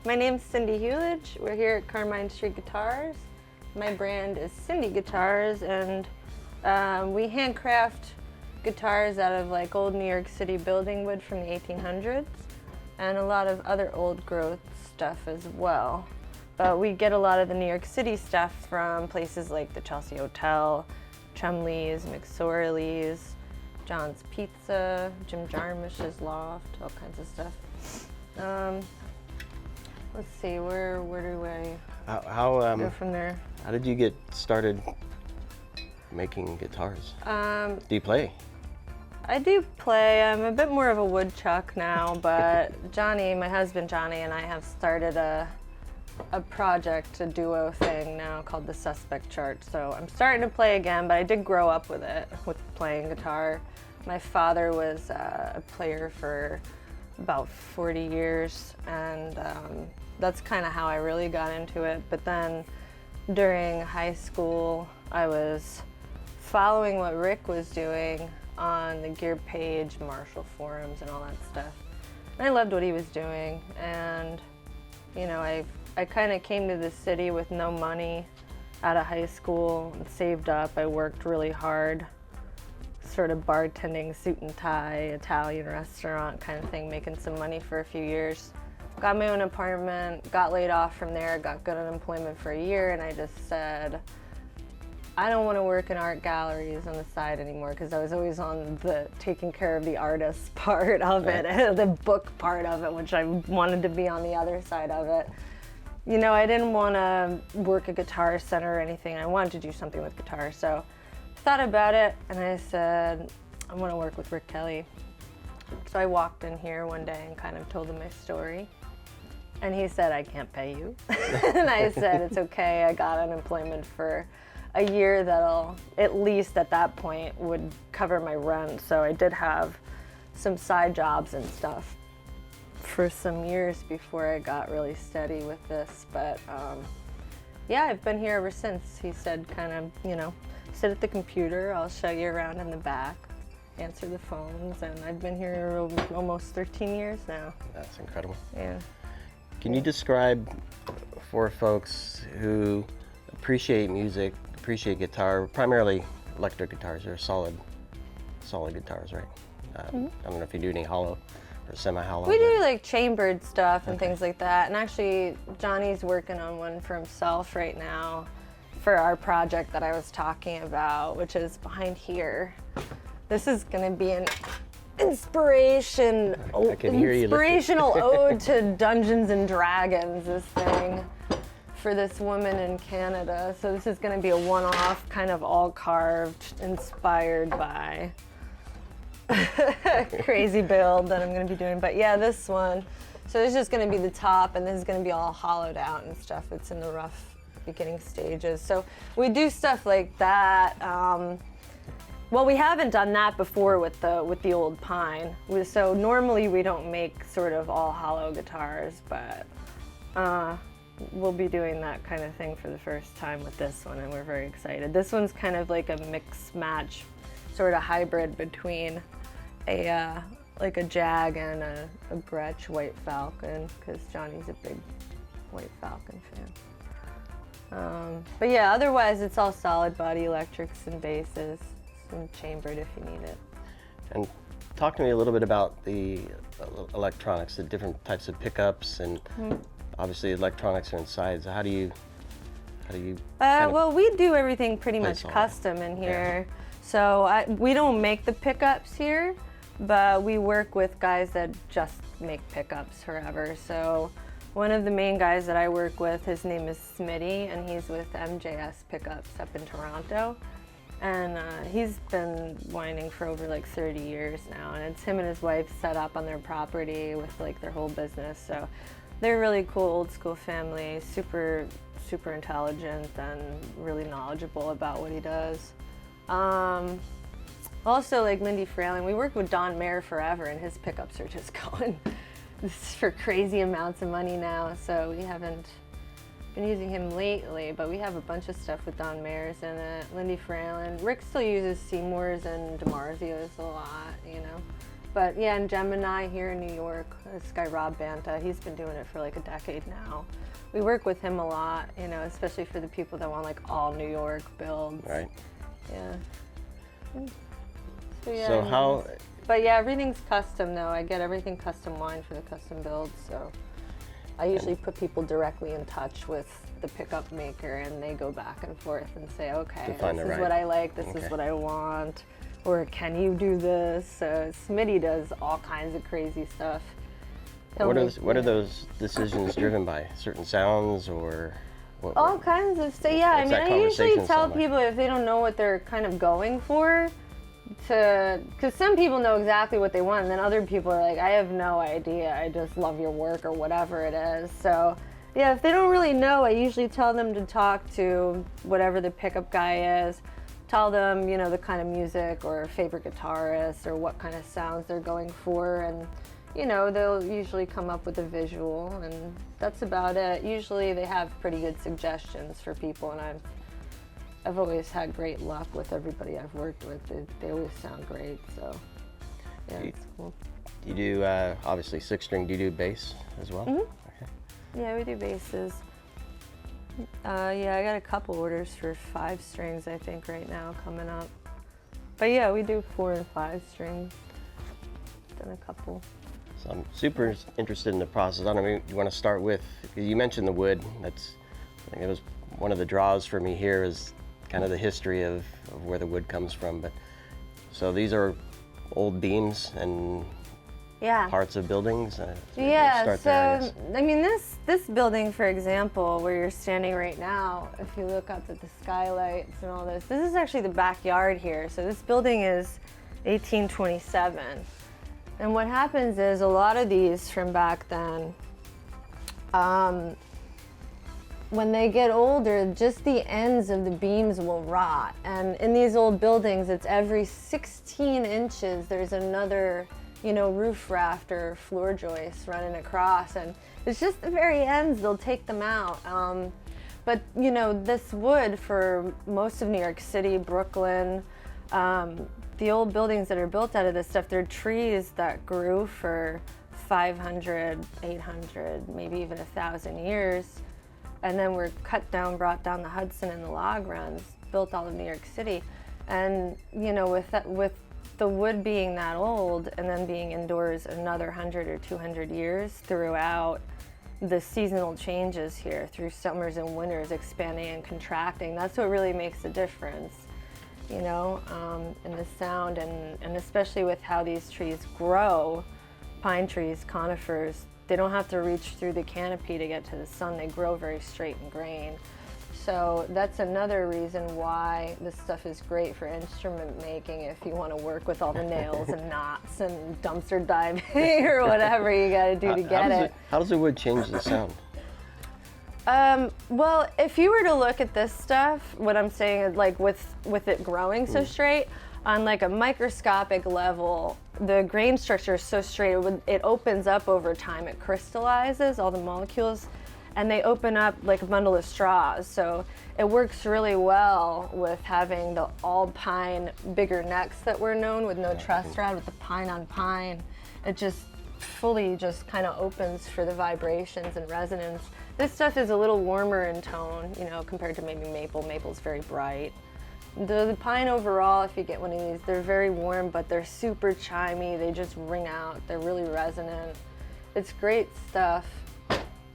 My name's Cindy Hulej. We're here at Carmine Street Guitars. My brand is Cindy Guitars, and we handcraft guitars out of like old New York City building wood from the 1800s and a lot of other old growth stuff as well. But we get a lot of the New York City stuff from places like the Chelsea Hotel, Chumley's, McSorley's, John's Pizza, Jim Jarmusch's Loft, all kinds of stuff. Let's see, where do I go from there? How did you get started making guitars? Do you play? I do play. I'm a bit more of a woodchuck now, but Johnny, my husband Johnny, and I have started a project, a duo thing now called the Suspect Chart. So I'm starting to play again, but I did grow up with it, with playing guitar. My father was a player for about 40 years, and that's kind of how I really got into it. But then during high school, I was following what Rick was doing on the Gear Page, Marshall forums, and all that stuff. And I loved what he was doing, and you know, I kind of came to the city with no money out of high school and saved up. I worked really hard, sort of bartending, suit and tie, Italian restaurant kind of thing, making some money for a few years. Got my own apartment, got laid off from there, got good unemployment for a year, and I just said, I don't want to work in art galleries on the side anymore, because I was always on the taking care of the artist part of it, the book part of it, which I wanted to be on the other side of it. You know, I didn't want to work at Guitar Center or anything. I wanted to do something with guitar, so I thought about it, and I said, I want to work with Rick Kelly. So I walked in here one day and kind of told him my story. And he said, I can't pay you. And I said, it's okay, I got unemployment for a year that'll, at least at that point, would cover my rent. So I did have some side jobs and stuff for some years before I got really steady with this. But yeah, I've been here ever since. He said, kind of, you know, sit at the computer, I'll show you around in the back, answer the phones, and I've been here almost 13 years now. That's incredible. Yeah. Can you describe for folks who appreciate music, appreciate guitar, primarily electric guitars, they're solid guitars, right? I don't know if you do any hollow or semi-hollow. We do like chambered stuff and things like that. And actually, Johnny's working on one for himself right now for our project that I was talking about, which is behind here. This is gonna be an inspirational ode to Dungeons and Dragons, this thing, for this woman in Canada. So this is going to be a one-off, kind of all carved, inspired by crazy build that I'm going to be doing. But yeah, this one. So this is just going to be the top, and this is going to be all hollowed out and stuff. It's in the rough beginning stages. So we do stuff like that. Well, we haven't done that before with the old pine. So normally we don't make sort of all hollow guitars, but we'll be doing that kind of thing for the first time with this one, and we're very excited. This one's kind of like a mix match, sort of hybrid between a like a Jag and a Gretsch White Falcon, because Johnny's a big White Falcon fan. But yeah, otherwise it's all solid body electrics and basses. And chambered if you need it. And talk to me a little bit about the electronics, the different types of pickups, and obviously electronics are inside. So how do you well, we do everything pretty much custom in here. Yeah. So we don't make the pickups here, but we work with guys that just make pickups forever. So one of the main guys that I work with, his name is Smitty, and he's with MJS Pickups up in Toronto. And he's been winding for over like 30 years now, and it's him and his wife set up on their property with like their whole business. So they're a really cool old school family, super intelligent and really knowledgeable about what he does. Also, like Lindy Fralin, we worked with Don Mayer forever, and his pickups are just going for crazy amounts of money now. So we haven't been using him lately, but we have a bunch of stuff with Don Mayer's in it, Lindy Fralin. Rick still uses Seymour's and DiMarzios a lot, you know. But yeah, and Gemini here in New York, this guy Rob Banta, he's been doing it for like a decade now. We work with him a lot, you know, especially for the people that want like all New York builds. Right. Yeah. So, yeah, So how? But yeah, everything's custom though. I get everything custom line for the custom builds. So I usually put people directly in touch with the pickup maker, and they go back and forth and say, okay, this is what I like, this is what I want, or can you do this? So Smitty does all kinds of crazy stuff. What are those decisions driven by? Certain sounds or what? All kinds of stuff. Yeah, I mean, I usually tell people if they don't know what they're kind of going for, because some people know exactly what they want, and then other people are like, I have no idea, I just love your work or whatever it is. So yeah, if they don't really know, I usually tell them to talk to whatever the pickup guy is, tell them, you know, the kind of music or favorite guitarist or what kind of sounds they're going for, and you know, they'll usually come up with a visual, and that's about it. Usually they have pretty good suggestions for people, and I've always had great luck with everybody I've worked with. They always sound great, so yeah, it's cool. You do, obviously 6-string, do you do bass as well? Mm-hmm. Okay. Yeah, we do basses. Yeah, I got a couple orders for 5 strings, I think, right now coming up. But yeah, we do 4 and 5 strings. Done a couple. So I'm super interested in the process. I don't know, you want to start with, you mentioned the wood. I think it was one of the draws for me here is kind of the history of where the wood comes from. But so these are old beams and parts of buildings. Yeah, so I mean, this building, for example, where you're standing right now, if you look up at the skylights and all this is actually the backyard here. So this building is 1827. And what happens is a lot of these from back then, when they get older, just the ends of the beams will rot. And in these old buildings, it's every 16 inches, there's another, you know, roof raft or floor joist running across. And it's just the very ends, they'll take them out. But, you know, this wood for most of New York City, Brooklyn, the old buildings that are built out of this stuff, they're trees that grew for 500, 800, maybe even 1,000 years, and then were cut down, brought down the Hudson and the log runs, built all of New York City. And you know, with the wood being that old and then being indoors another 100 or 200 years throughout the seasonal changes here, through summers and winters, expanding and contracting, that's what really makes a difference. You know, in the sound, and especially with how these trees grow, pine trees, conifers, they don't have to reach through the canopy to get to the sun. They grow very straight and grain. So that's another reason why this stuff is great for instrument making if you want to work with all the nails and knots and dumpster diving or whatever you got to do to get it. How does the wood change the sound? Well, if you were to look at this stuff, what I'm saying is, like, with it growing so straight, on like a microscopic level, the grain structure is so straight, it opens up over time. It crystallizes all the molecules, and they open up like a bundle of straws. So it works really well with having the all pine bigger necks that were known, with no truss rod, with the pine on pine. It just fully just kind of opens for the vibrations and resonance. This stuff is a little warmer in tone, you know, compared to maybe maple. Maple's very bright. The pine overall, if you get one of these, they're very warm, but they're super chimey. They just ring out. They're really resonant. It's great stuff.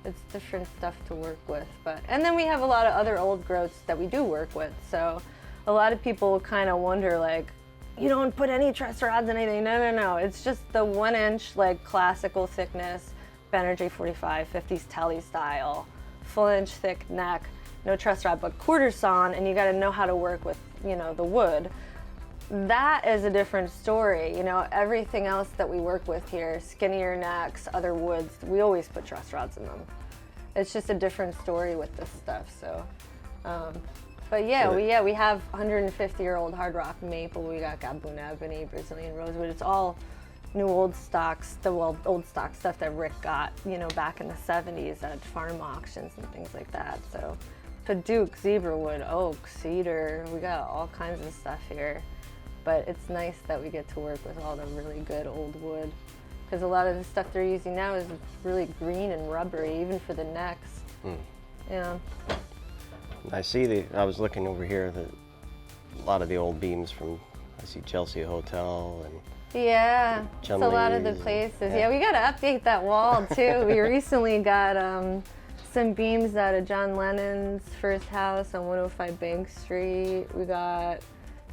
It's different stuff to work with. And then we have a lot of other old growths that we do work with. So a lot of people kind of wonder, like, you don't put any truss rods in anything. No. It's just the 1 inch, like, classical thickness, Banerjee 45, 50s telly style, full inch thick neck, no truss rod, but quarter sawn, and you got to know how to work with, you know, the wood. That is a different story. You know, everything else that we work with here, skinnier necks, other woods, we always put truss rods in them. It's just a different story with this stuff. So, but yeah, we have 150-year-old hard rock maple. We got Gaboon ebony, Brazilian rosewood. It's all new old stocks, old stock stuff that Rick got, you know, back in the 70s at farm auctions and things like that. So, Paduke, zebrawood, oak, cedar, we got all kinds of stuff here. but it's nice that we get to work with all the really good old wood, because a lot of the stuff they're using now is really green and rubbery, even for the necks. Yeah. I see I was looking over here that a lot of the old beams from, I see Chelsea Hotel and yeah, it's a lot of the places. Yeah, we got to update that wall too. We recently got some beams out of John Lennon's first house on 105 Bank Street. We got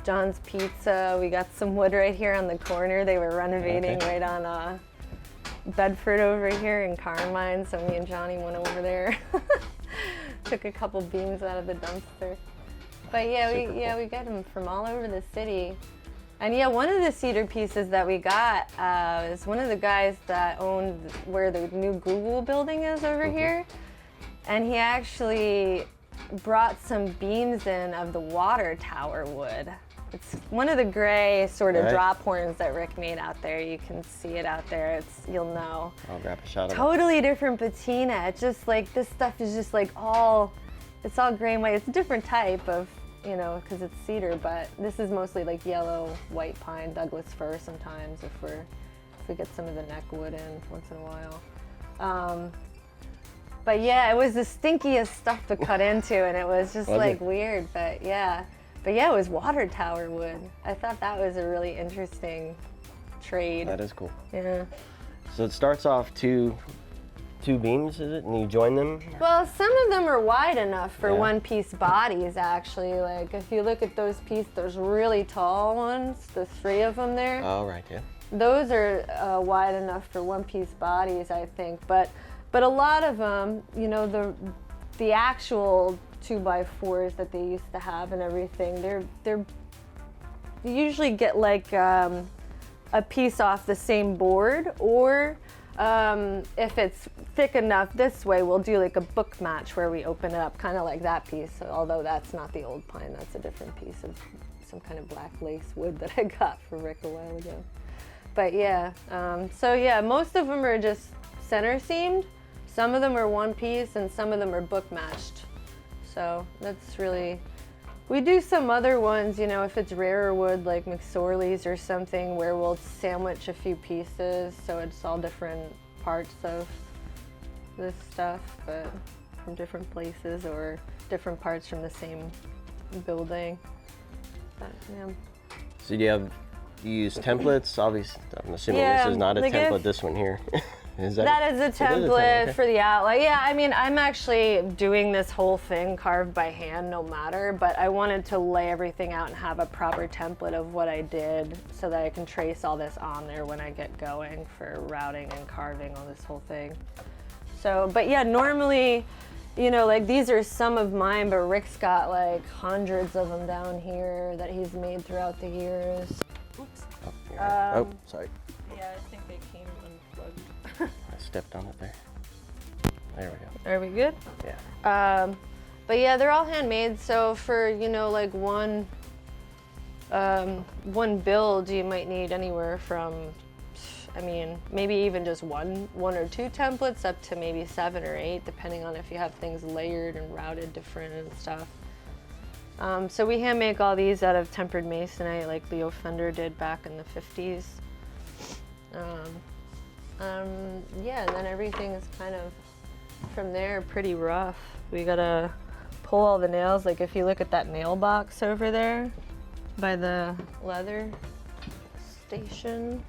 John's Pizza. We got some wood right here on the corner. They were renovating right on Bedford over here in Carmine, so me and Johnny went over there. Took a couple beams out of the dumpster. But yeah, we get them from all over the city. And yeah, one of the cedar pieces that we got is one of the guys that owned where the new Google building is over here. And he actually brought some beams in of the water tower wood. It's one of the gray sort of drop horns that Rick made out there. You can see it out there. You'll know. I'll grab a shot of it. Totally different patina. It's just like, this stuff is just like it's all gray and white. It's a different type of, you know, because it's cedar, but this is mostly like yellow, white pine, Douglas fir sometimes if we get some of the neck wood in once in a while. But yeah, it was the stinkiest stuff to cut into, and it was just weird, but yeah. But yeah, it was water tower wood. I thought that was a really interesting trade. That is cool. Yeah. So it starts off two beams, is it? And you join them? Well, some of them are wide enough for one-piece bodies, actually. Like, if you look at those those really tall ones, the 3 of them there. Oh, right, yeah. Those are wide enough for one-piece bodies, I think. But a lot of them, you know, the actual 2x4s that they used to have and everything, you usually get like a piece off the same board, or if it's thick enough this way, we'll do like a book match where we open it up, kind of like that piece, although that's not the old pine, that's a different piece of some kind of black lace wood that I got for Rick a while ago. But yeah, so yeah, most of them are just center seamed, some of them are one piece, and some of them are book matched. So that's really, we do some other ones, you know, if it's rarer wood like McSorley's or something, where we'll sandwich a few pieces, so it's all different parts of this stuff, but from different places or different parts from the same building. But, yeah. So you use templates? Obviously, I'm assuming this is not a template, this one here. That is a template for the outlet. Yeah, I mean, I'm actually doing this whole thing carved by hand no matter, but I wanted to lay everything out and have a proper template of what I did so that I can trace all this on there when I get going for routing and carving on this whole thing. So, but yeah, normally, you know, like these are some of mine, but Rick's got like hundreds of them down here that he's made throughout the years. Oops. Oh, sorry. Yeah, I think they came unplugged. I stepped on it there. There we go. Are we good? Yeah. But yeah, they're all handmade. So for, you know, like one build, you might need anywhere from, I mean, maybe even just one or two templates up to maybe 7 or 8, depending on if you have things layered and routed different and stuff. So we hand make all these out of tempered masonite, like Leo Fender did back in the 50s. Yeah, and then everything is kind of, from there, pretty rough. We gotta pull all the nails. Like if you look at that nail box over there by the leather station,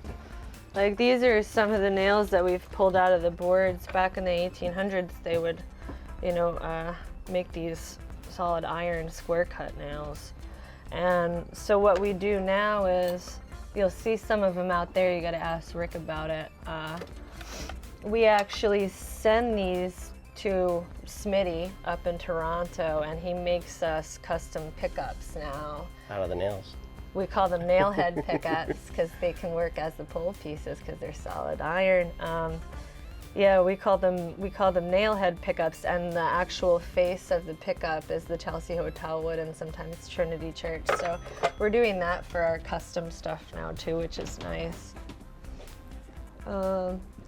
like these are some of the nails that we've pulled out of the boards. Back in the 1800s, they would, you know, make these solid iron square cut nails. And so what we do now is, you'll see some of them out there, you gotta ask Rick about it. We actually send these to Smitty up in Toronto, and he makes us custom pickups now. Out of the nails. We call them nail head pickups because they can work as the pole pieces because they're solid iron. Yeah, we call them nail head pickups, and the actual face of the pickup is the Chelsea Hotel wood and sometimes Trinity Church. So we're doing that for our custom stuff now too, which is nice.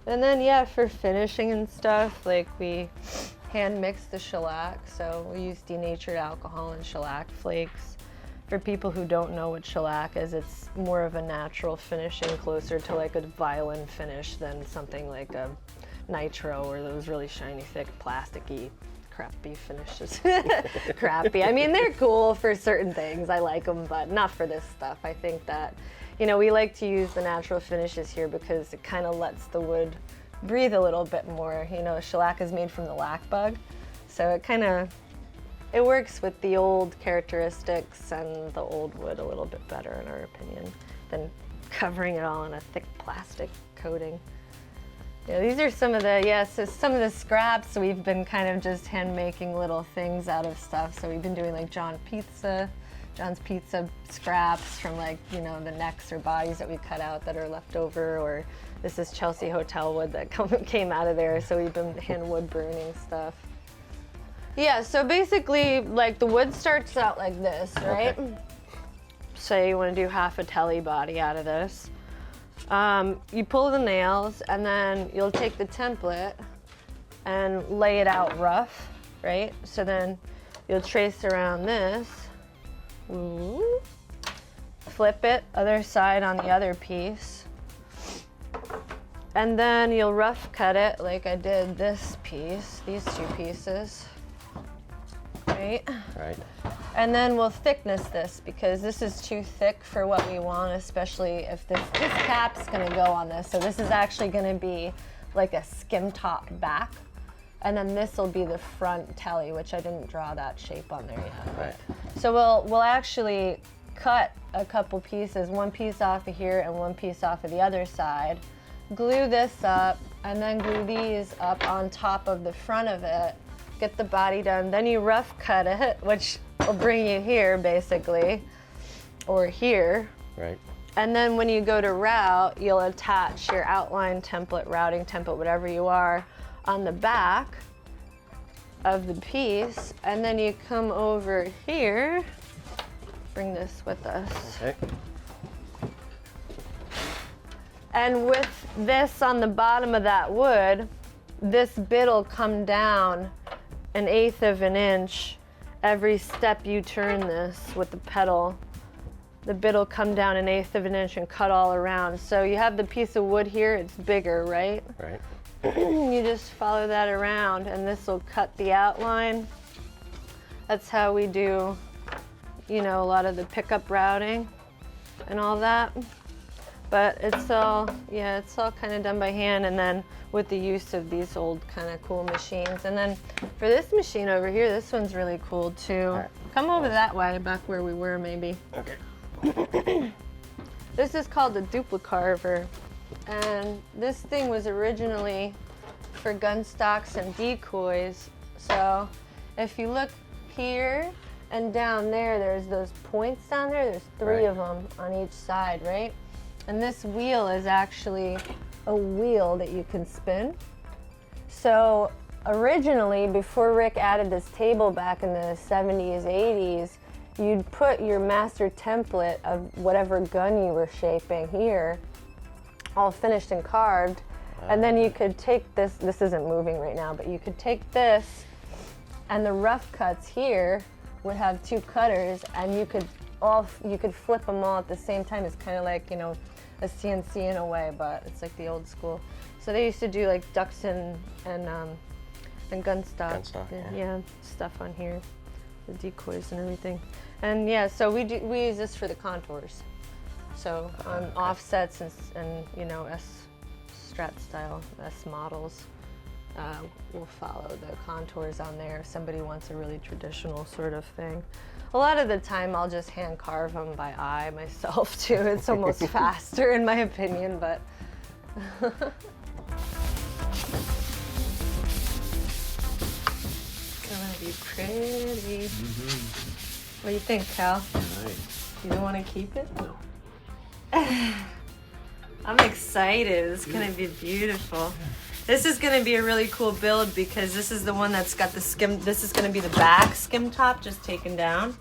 And then yeah, for finishing and stuff, like we hand mix the shellac. So we use denatured alcohol and shellac flakes. for people who don't know what shellac is, it's more of a natural finishing, closer to like a violin finish than something like a nitro or those really shiny, thick, plasticky, crappy finishes. Crappy. I mean, they're cool for certain things. I like them, but not for this stuff. I think that, you know, we like to use the natural finishes here because it kind of lets the wood breathe a little bit more. You know, shellac is made from the lac bug, so it works with the old characteristics and the old wood a little bit better, in our opinion, than covering it all in a thick plastic coating. Yeah, these are some of the scraps. We've been kind of just hand making little things out of stuff. So we've been doing like John's Pizza scraps from, like, you know, the necks or bodies that we cut out that are left over, or this is Chelsea Hotel wood that came out of there. So we've been hand wood burning stuff. Yeah, so basically, like, the wood starts out like this, right? Okay. Say you want to do half a telly body out of this. You pull the nails, and then you'll take the template and lay it out rough, right? So then you'll trace around this, flip it, other side on the other piece, and then you'll rough cut it like I did this piece, these two pieces, right? Right. And then we'll thickness this because this is too thick for what we want, especially if this cap's gonna go on this. So this is actually gonna be like a skim top back. And then this will be the front telly, which I didn't draw that shape on there yet. Right. So we'll actually cut a couple pieces, one piece off of here and one piece off of the other side, glue this up, and then glue these up on top of the front of it, get the body done. Then you rough cut it, which will bring you here basically, or here. Right. And then when you go to route, you'll attach your outline template, routing template, whatever you are, on the back of the piece. And then you come over here, bring this with us. Okay. And with this on the bottom of that wood, this bit will come down 1/8 of an inch every step you turn this with the pedal. The bit will come down 1/8 of an inch and cut all around. So you have the piece of wood here, it's bigger, right? Right. You just follow that around and this will cut the outline. That's how we do, you know, a lot of the pickup routing and all that. But it's all kind of done by hand, and then with the use of these old kind of cool machines. And then for this machine over here, this one's really cool too. Right. Come over that way, back where we were maybe. Okay. This is called a duplicarver, and this thing was originally for gun stocks and decoys. So if you look here and down there, there's those points down there. There's 3 of them on each side, right? And this wheel is actually a wheel that you can spin. So originally, before Rick added this table back in the 70s, 80s, you'd put your master template of whatever gun you were shaping here, all finished and carved, and then you could take this isn't moving right now, but you could take this, and the rough cuts here would have 2 cutters, and you could flip them all at the same time. It's kind of like, you know, a CNC in a way, but it's like the old school. So they used to do like ducks and gun stock. Yeah, stuff on here, the decoys and everything. And yeah, so we use this for the contours. So on offsets and you know, Strat style S models, we'll follow the contours on there if somebody wants a really traditional sort of thing. A lot of the time I'll just hand carve them by eye myself too. It's almost faster in my opinion, but. It's gonna be pretty. Mm-hmm. What do you think, Cal? Nice. You don't want to keep it? No. I'm excited. It's gonna be beautiful. This is gonna be a really cool build because this is the one that's got the skim. This is gonna be the back skim top just taken down.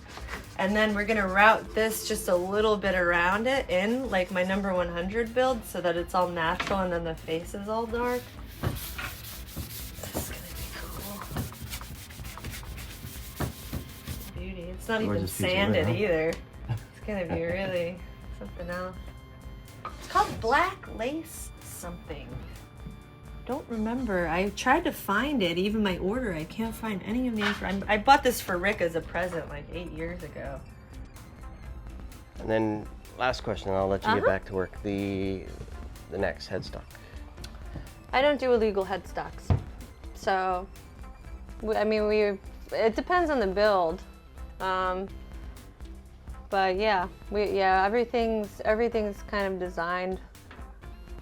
And then we're gonna route this just a little bit around it in like my number 100 build so that it's all natural and then the face is all dark. This is gonna be cool. Beauty. It's not even sanded either. gonna be really something else. It's called Black Lace something. Don't remember. I tried to find it, even my order. I can't find any of the information. I bought this for Rick as a present like 8 years ago. And then last question, and I'll let you get back to work. The next headstock. I don't do illegal headstocks. So, I mean, it depends on the build. But yeah, everything's kind of designed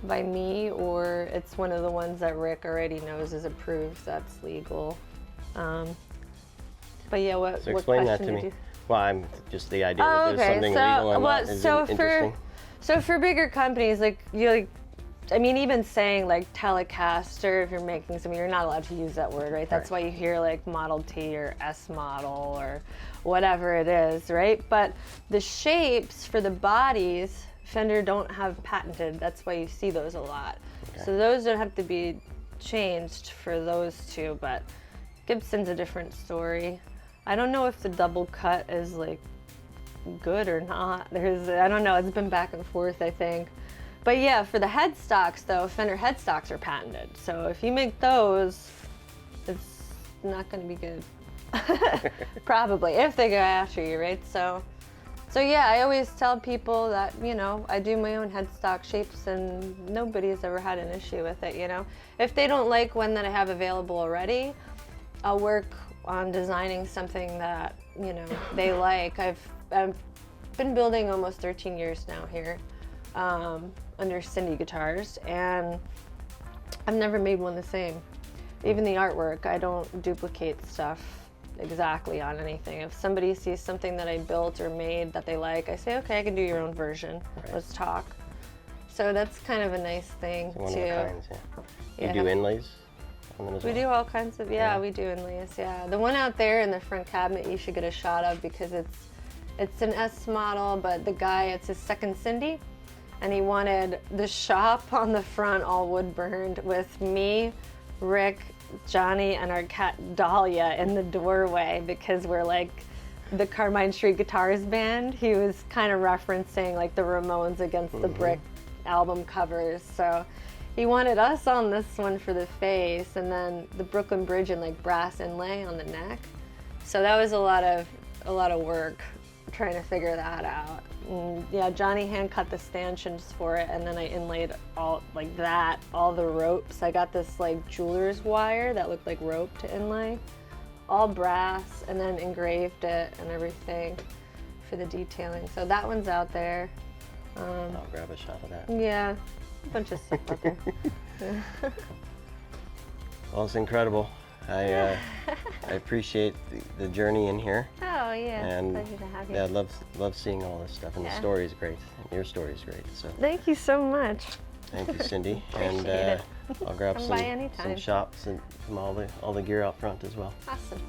by me, or it's one of the ones that Rick already knows is approved, that's legal. But yeah, what explain that to me. Well, I'm just the idea that there's something legal and not is interesting. So for bigger companies, I mean, even saying like Telecaster, if you're making something, you're not allowed to use that word, right? That's why you hear like Model T or S model or whatever it is, right? But the shapes for the bodies, Fender don't have patented. That's why you see those a lot. Okay. So those don't have to be changed for those two, but Gibson's a different story. I don't know if the double cut is like good or not. I don't know, it's been back and forth, I think. But yeah, for the headstocks though, Fender headstocks are patented. So if you make those, it's not gonna be good. Probably, if they go after you, right? So yeah, I always tell people that, you know, I do my own headstock shapes and nobody's ever had an issue with it, you know? If they don't like one that I have available already, I'll work on designing something that, you know, they like. I've been building almost 13 years now here under Cindy Guitars, and I've never made one the same. Even the artwork, I don't duplicate stuff exactly on anything. If somebody sees something that I built or made that they like, I say, okay, I can do your own version. Right. Let's talk. So that's kind of a nice thing one too. Of a kind, yeah. You do inlays on them as well? We do all kinds of, we do inlays, yeah. The one out there in the front cabinet you should get a shot of because it's an S model, but the guy, it's his second Cindy, and he wanted the shop on the front all wood burned with me, Rick, Johnny, and our cat Dahlia in the doorway because we're like the Carmine Street Guitars band. He was kind of referencing like the Ramones against the Brick album covers. So he wanted us on this one for the face, and then the Brooklyn Bridge and like brass inlay on the neck. So that was a lot of work trying to figure that out. And yeah, Johnny hand cut the stanchions for it, and then I inlaid all the ropes. I got this like jeweler's wire that looked like rope to inlay, all brass, and then engraved it and everything for the detailing. So that one's out there. I'll grab a shot of that. Yeah, a bunch of stuff out there. Well, it's incredible. I appreciate the journey in here. Oh yeah, and pleasure to have you. Yeah, I love seeing all this stuff, and the story is great. And your story is great. So thank you so much. Thank you, Cindy. Appreciate and it. I'll grab Come by anytime. some shots and from all the gear out front as well. Awesome.